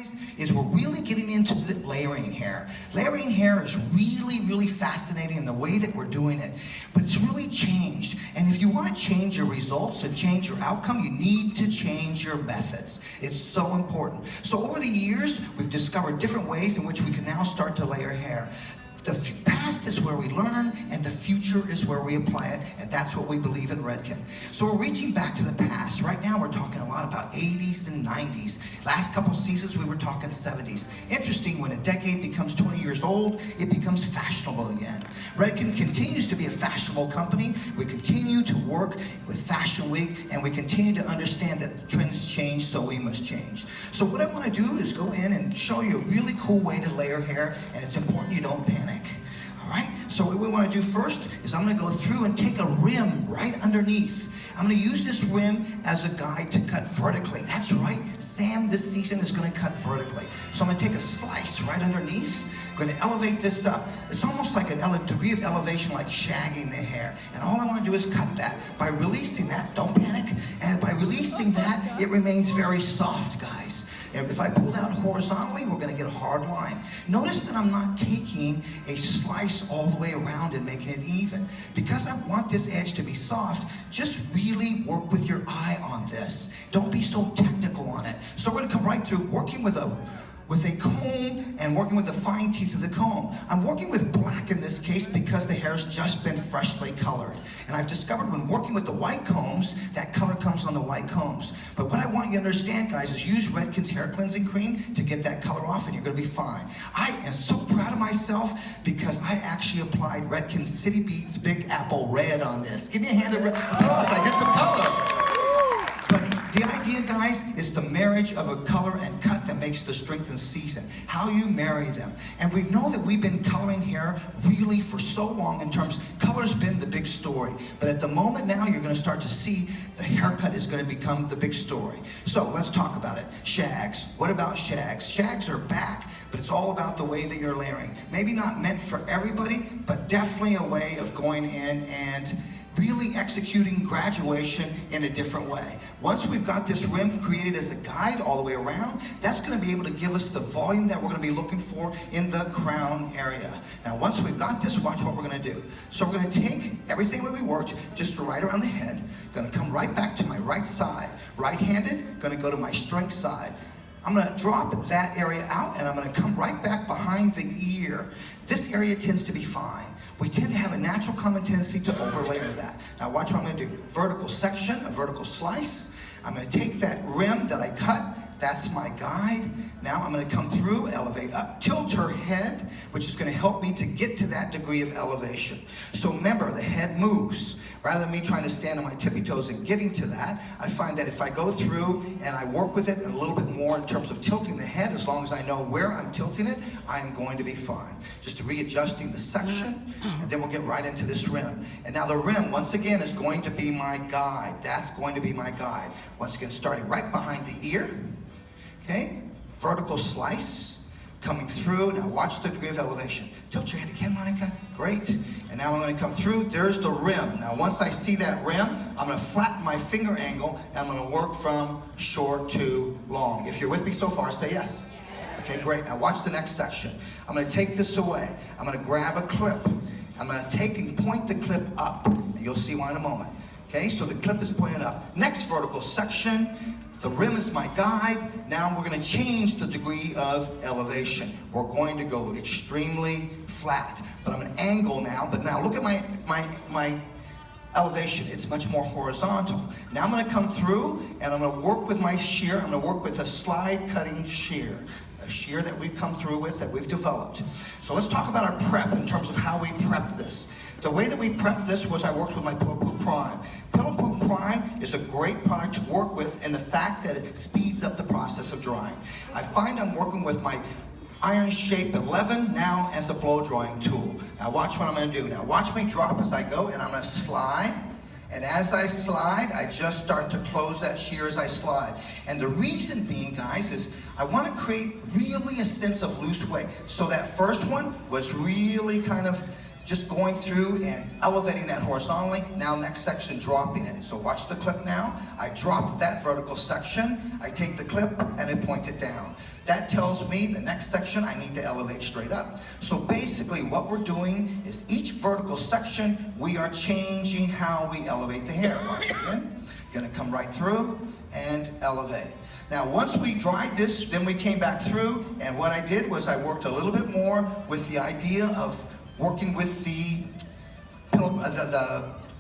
guys, is we're really getting into the layering hair. Layering hair is really, really fascinating in the way that we're doing it, but it's really changed. And if you want to change your results and change your outcome, you need to change your methods. It's so important. So over the years, we've discovered different ways in which we can now start to layer hair. The past is where we learn, and the future is where we apply it, and that's what we believe in Redken. So we're reaching back to the past. Right now we're talking a lot about 80s and 90s. Last couple seasons we were talking 70s. Interesting, when a decade becomes 20 years old, it becomes fashionable again. Redken continues to be a fashionable company. We continue to work with Fashion Week, and we continue to understand that the trends change, so we must change. So what I want to do is go in and show you a really cool way to layer hair, and it's important you don't panic. All right, so what we want to do first is I'm going to go through and take a rim right underneath. I'm going to use this rim as a guide to cut vertically. That's right, Sam this season is going to cut vertically. So I'm going to take a slice right underneath. I'm going to elevate this up. It's almost like a degree of elevation, like shagging the hair. And all I want to do is cut that. By releasing that, don't panic, and by releasing that, it remains very soft, guys. And if I pull down horizontally, we're going to get a hard line. Notice that I'm not taking a slice all the way around and making it even. Because I want this edge to be soft, just really work with your eye on this. Don't be so technical on it. So we're going to come right through, working with a comb and working with the fine teeth of the comb. I'm working with black in this case because the hair's just been freshly colored. And I've discovered when working with the white combs, that color comes on the white combs. But what I want you to understand, guys, is use Redken's hair cleansing cream to get that color off, and you're going to be fine. I am so proud of myself because I actually applied Redken's City Beats Big Apple Red on this. Give me a hand of applause. I did some color. The idea, guys, is the marriage of a color and cut that makes the strength and season. How you marry them. And we know that we've been coloring hair really for so long in terms, color's been the big story. But at the moment now, you're going to start to see the haircut is going to become the big story. So let's talk about it. Shags. What about shags? Shags are back, but it's all about the way that you're layering. Maybe not meant for everybody, but definitely a way of going in and really executing graduation in a different way. Once we've got this rim created as a guide all the way around, that's going to be able to give us the volume that we're going to be looking for in the crown area. Now, once we've got this, watch what we're going to do. So we're going to take everything that we worked just right around the head, going to come right back to my right side. Right-handed, going to go to my strength side. I'm going to drop that area out, and I'm going to come right back behind the ear. This area tends to be fine. We tend to have a natural common tendency to overlayer that. Now watch what I'm going to do. Vertical section, a vertical slice. I'm going to take that rim that I cut. That's my guide. Now I'm going to come through, elevate up, tilt her head, which is going to help me to get to that degree of elevation. So remember, the head moves. Rather than me trying to stand on my tippy toes and getting to that, I find that if I go through and I work with it a little bit more in terms of tilting the head, as long as I know where I'm tilting it, I am going to be fine. Just readjusting the section, and then we'll get right into this rim. And now the rim, once again, is going to be my guide. That's going to be my guide. Once again, starting right behind the ear. Okay, vertical slice, coming through. Now watch the degree of elevation. Tilt your head again, Monica. Great. And now I'm going to come through. There's the rim. Now once I see that rim, I'm going to flatten my finger angle, and I'm going to work from short to long. If you're with me so far, say yes. Okay, great. Now watch the next section. I'm going to take this away. I'm going to grab a clip. I'm going to take and point the clip up. And you'll see why in a moment. Okay, so the clip is pointed up. Next vertical section. The rim is my guide. Now we're going to change the degree of elevation. We're going to go extremely flat. But I'm an angle now. But now look at my elevation. It's much more horizontal. Now I'm going to come through and I'm going to work with my shear. I'm going to work with a slide cutting shear. A shear that we've come through with, that we've developed. So let's talk about our prep in terms of how we prep this. The way that we prepped this was I worked with my Pillow Poo Prime. Pillow Poo Prime is a great product to work with in the fact that it speeds up the process of drying. I find I'm working with my Iron Shape 11 now as a blow drying tool. Now watch what I'm going to do. Now watch me drop as I go, and I'm going to slide. And as I slide, I just start to close that shear as I slide. And the reason being, guys, is I want to create really a sense of loose weight. So that first one was really kind of just going through and elevating that horizontally. Now next section, dropping it. So watch the clip now. I dropped that vertical section. I take the clip and I point it down. That tells me the next section I need to elevate straight up. So basically what we're doing is each vertical section, we are changing how we elevate the hair. Watch again. Gonna come right through and elevate. Now, once we dried this, then we came back through, and what I did was I worked a little bit more with the idea of working with the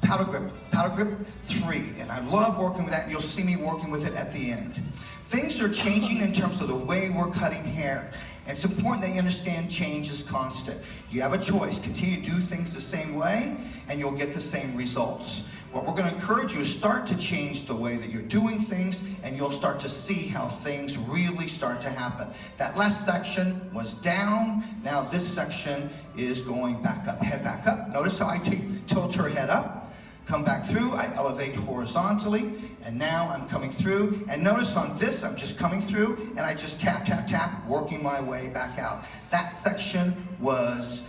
powder grip 3, and I love working with that, and you'll see me working with it at the end. Things are changing in terms of the way we're cutting hair. It's important that you understand change is constant. You have a choice. Continue to do things the same way, and you'll get the same results. What we're going to encourage you is start to change the way that you're doing things, and you'll start to see how things really start to happen. That last section was down. Now this section is going back up. Head back up. Notice how I tilt her head up. Come back through. I elevate horizontally, and now I'm coming through. And notice on this, I'm just coming through, and I just tap, tap, tap, working my way back out. That section was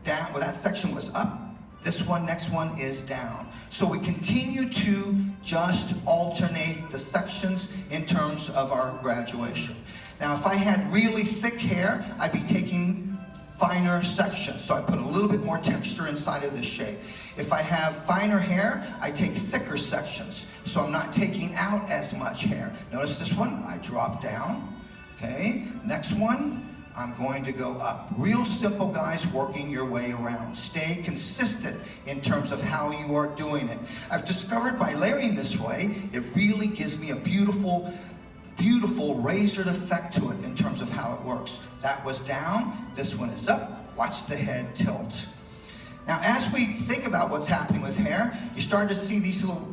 down. Well, that section was up. This one, next one is down. So we continue to just alternate the sections in terms of our graduation. Now, if I had really thick hair, I'd be taking finer sections. So I put a little bit more texture inside of this shape. If I have finer hair, I take thicker sections. So I'm not taking out as much hair. Notice this one, I drop down. Okay, next one, I'm going to go up. Real simple, guys, working your way around. Stay consistent in terms of how you are doing it. I've discovered by layering this way, it really gives me a beautiful, beautiful razored effect to it in terms of how it works. That was down, this one is up. Watch the head tilt. Now, as we think about what's happening with hair, you start to see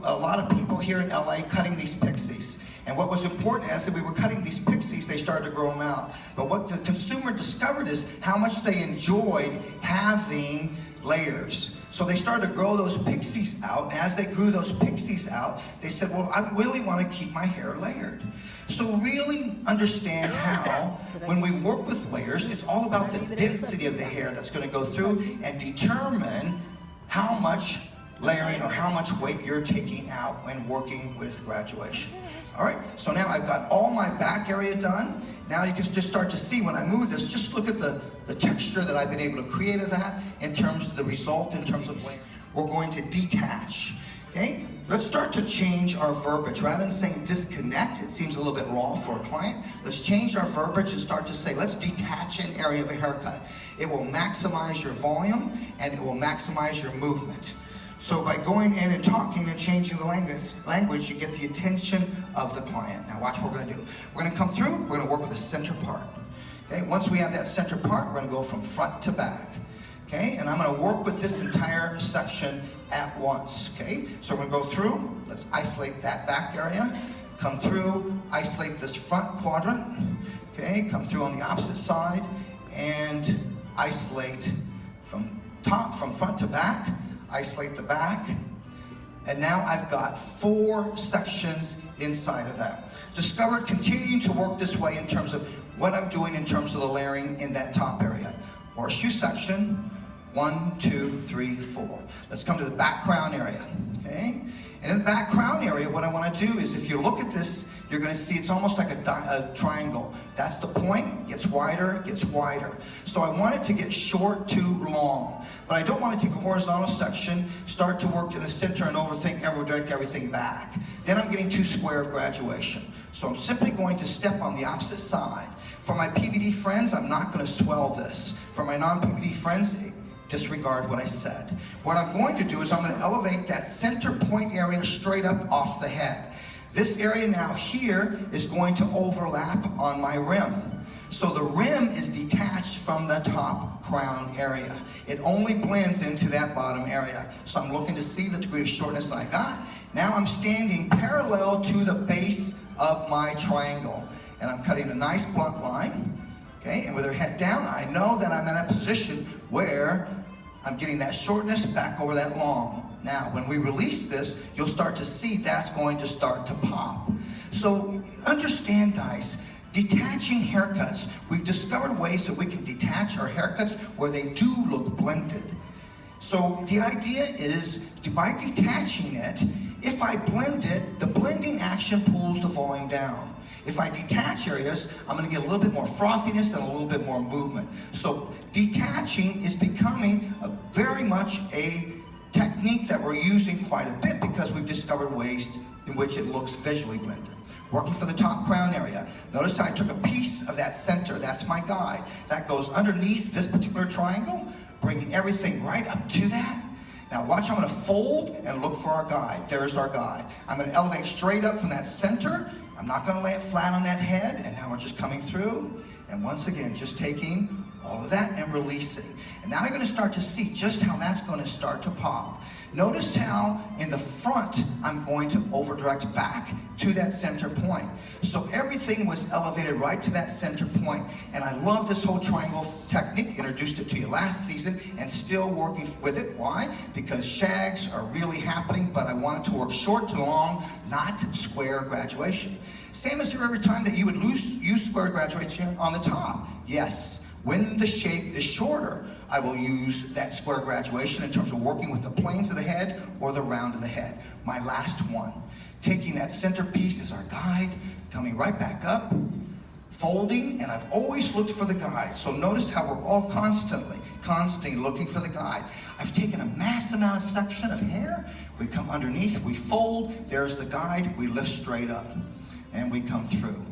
a lot of people here in LA cutting these pixies. And what was important as we were cutting these pixies, they started to grow them out. But what the consumer discovered is how much they enjoyed having layers. So they started to grow those pixies out. And as they grew those pixies out, they said, well, I really want to keep my hair layered. So really understand how, when we work with layers, it's all about the density of the hair that's going to go through and determine how much layering or how much weight you're taking out when working with graduation. All right, so now I've got all my back area done. Now you can just start to see when I move this, just look at the texture that I've been able to create of that in terms of the result, in terms of layer. We're going to detach, okay? Let's start to change our verbiage. Rather than saying disconnect, it seems a little bit raw for a client. Let's change our verbiage and start to say, let's detach an area of a haircut. It will maximize your volume and it will maximize your movement. So by going in and talking and changing the language, you get the attention of the client. Now watch what we're gonna do. We're gonna come through, we're gonna work with the center part. Okay, once we have that center part, we're gonna go from front to back. Okay, and I'm gonna work with this entire section at once. Okay, so we're gonna go through, let's isolate that back area, come through, isolate this front quadrant, okay, come through on the opposite side, and isolate from front to back, isolate the back, and now I've got 4 sections inside of that. Discovered continuing to work this way in terms of what I'm doing in terms of the layering in that top area. Horseshoe section, 1, 2, 3, 4. Let's come to the back crown area, okay? And in the back crown area, what I want to do is, if you look at this, you're going to see it's almost like a triangle. That's the point, gets wider, gets wider. So I want it to get short to long. But I don't want to take a horizontal section, start to work in the center and direct everything back. Then I'm getting too square of graduation. So I'm simply going to step on the opposite side. For my PVD friends, I'm not going to swell this. For my non-PVD friends, disregard what I said. What I'm going to do is I'm going to elevate that center point area straight up off the head. This area now here is going to overlap on my rim. So the rim is detached from the top crown area. It only blends into that bottom area. So I'm looking to see the degree of shortness that I got. Now I'm standing parallel to the base of my triangle. And I'm cutting a nice blunt line. Okay, and with her head down, I know that I'm in a position where I'm getting that shortness back over that long. Now, when we release this, you'll start to see that's going to start to pop. So understand, guys, Detaching haircuts. We've discovered ways that we can detach our haircuts where they do look blended. So the idea is, by detaching it, if I blend it, the blending action pulls the volume down. If I detach areas, I'm going to get a little bit more frothiness and a little bit more movement. So detaching is becoming very much a technique that we're using quite a bit because we've discovered ways in which it looks visually blended. Working for the top crown area. Notice how I took a piece of that center, that's my guide. That goes underneath this particular triangle, bringing everything right up to that. Now watch, I'm going to fold and look for our guide. There's our guide. I'm going to elevate straight up from that center. I'm not going to lay it flat on that head, and now we're just coming through. And once again, just taking all of that and releasing. And now you're going to start to see just how that's going to start to pop. Notice how in the front, I'm going to over-direct back to that center point. So everything was elevated right to that center point. And I love this whole triangle technique. Introduced it to you last season and still working with it. Why? Because shags are really happening, but I wanted to work short to long, not square graduation. Same as every time that you would use square graduation on the top. Yes. When the shape is shorter, I will use that square graduation in terms of working with the planes of the head or the round of the head. My last one, taking that centerpiece as our guide, coming right back up, folding, and I've always looked for the guide. So notice how we're all constantly looking for the guide. I've taken a mass amount of section of hair, we come underneath, we fold, there's the guide, we lift straight up, and we come through.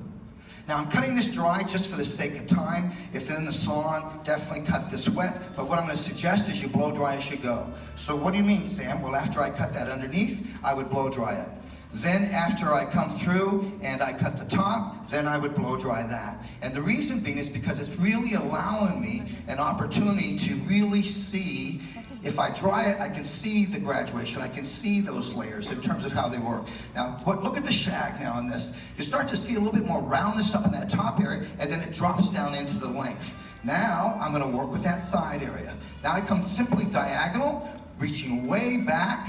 Now I'm cutting this dry just for the sake of time. If they're in the salon, definitely cut this wet. But what I'm going to suggest is you blow dry as you go. So what do you mean, Sam? Well, after I cut that underneath, I would blow dry it. Then after I come through and I cut the top, then I would blow dry that. And the reason being is because it's really allowing me an opportunity to really see. If I dry it, I can see the graduation. I can see those layers in terms of how they work. Now, look at the shag now on this. You start to see a little bit more roundness up in that top area, and then it drops down into the length. Now, I'm going to work with that side area. Now, I come simply diagonal, reaching way back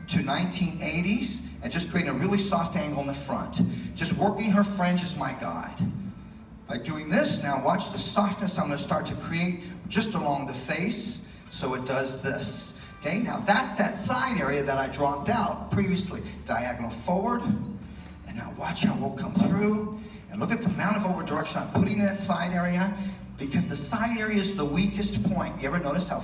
to 1980s, and just creating a really soft angle in the front. Just working her fringe as my guide. By doing this, now watch the softness I'm going to start to create just along the face. So it does this. Okay, now that's that side area that I dropped out previously. Diagonal forward, and now watch how we'll come through. And look at the amount of over direction I'm putting in that side area, because the side area is the weakest point. You ever notice how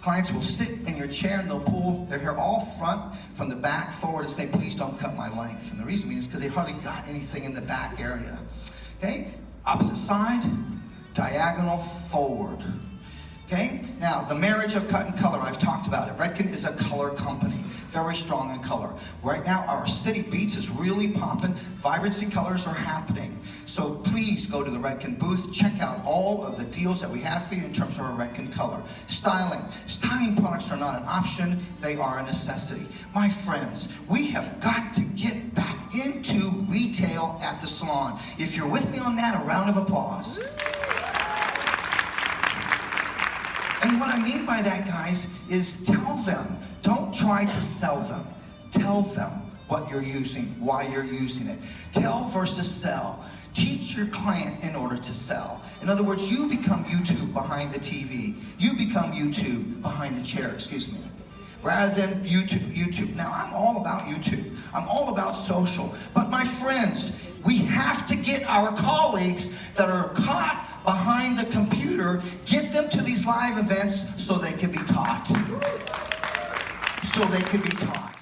clients will sit in your chair and they'll pull their hair all front from the back forward and say, please don't cut my length. And the reason being is because they hardly got anything in the back area. Okay, opposite side, diagonal forward. Okay, now the marriage of cut and color, I've talked about it. Redken is a color company, very strong in color. Right now, our City Beats is really popping. Vibrancy colors are happening. So please go to the Redken booth, check out all of the deals that we have for you in terms of our Redken color. Styling. Styling products are not an option, they are a necessity. My friends, we have got to get back into retail at the salon. If you're with me on that, a round of applause. And what I mean by that, guys, is tell them. Don't try to sell them. Tell them what you're using, why you're using it. Tell versus sell. Teach your client in order to sell. In other words, you become YouTube behind the TV. You become YouTube behind the chair, excuse me. Rather than YouTube. Now, I'm all about YouTube. I'm all about social. But my friends, we have to get our colleagues that are caught behind the computer, get them to these live events so they can be taught. So they can be taught.